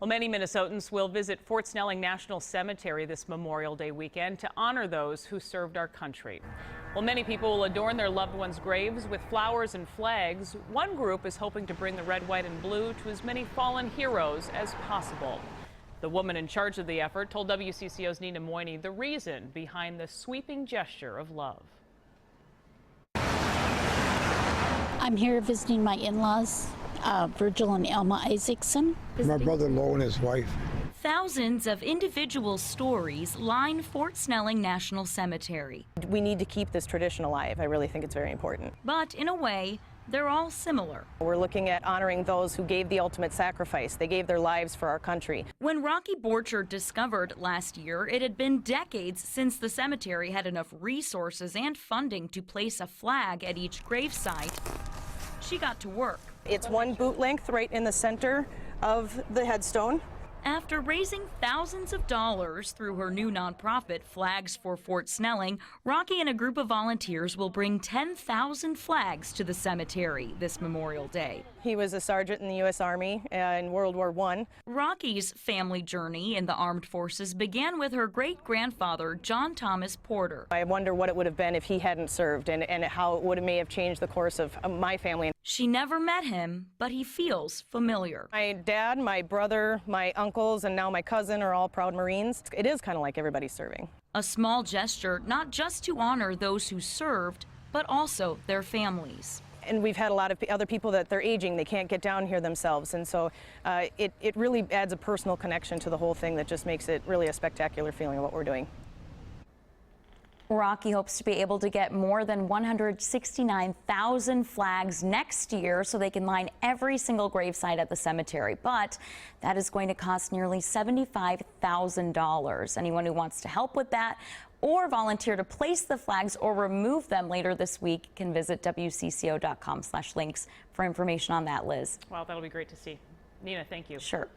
Well, many Minnesotans will visit Fort Snelling National Cemetery this Memorial Day weekend to honor those who served our country. Well, many people will adorn their loved ones' graves with flowers and flags. One group is hoping to bring the red, white, and blue to as many fallen heroes as possible. The woman in charge of the effort told WCCO's Nina Moini the reason behind the sweeping gesture of love. I'm here visiting my in-laws, Virgil and Elma Isaacson. My brother-in-law and his wife. Thousands of individual stories line Fort Snelling National Cemetery. We need to keep this tradition alive. I really think it's very important. But in a way, they're all similar. We're looking at honoring those who gave the ultimate sacrifice. They gave their lives for our country. When Rocky Borchert discovered last year, it had been decades since the cemetery had enough resources and funding to place a flag at each gravesite. She got to work. It's one boot length right in the center of the headstone. After raising thousands of dollars through her new nonprofit, Flags for Fort Snelling, Rocky and a group of volunteers will bring 10,000 flags to the cemetery this Memorial Day. He was a sergeant in the U.S. Army in World War I. Rocky's family journey in the armed forces began with her great-grandfather, John Thomas Porter. I wonder what it would have been if he hadn't served and how it may have changed the course of my family. She never met him, but he feels familiar. My dad, my brother, my uncles, and now my cousin are all proud Marines. It is kind of like everybody serving. A small gesture not just to honor those who served, but also their families. And we've had a lot of other people that they're aging, they can't get down here themselves, and so it really adds a personal connection to the whole thing that just makes it really a spectacular feeling of what we're doing. Rocky hopes to be able to get more than 169,000 flags next year so they can line every single gravesite at the cemetery. But that is going to cost nearly $75,000. Anyone who wants to help with that or volunteer to place the flags or remove them later this week can visit WCCO.com/links for information on that, Liz. Wow, that'll be great to see. Nina, thank you. Sure.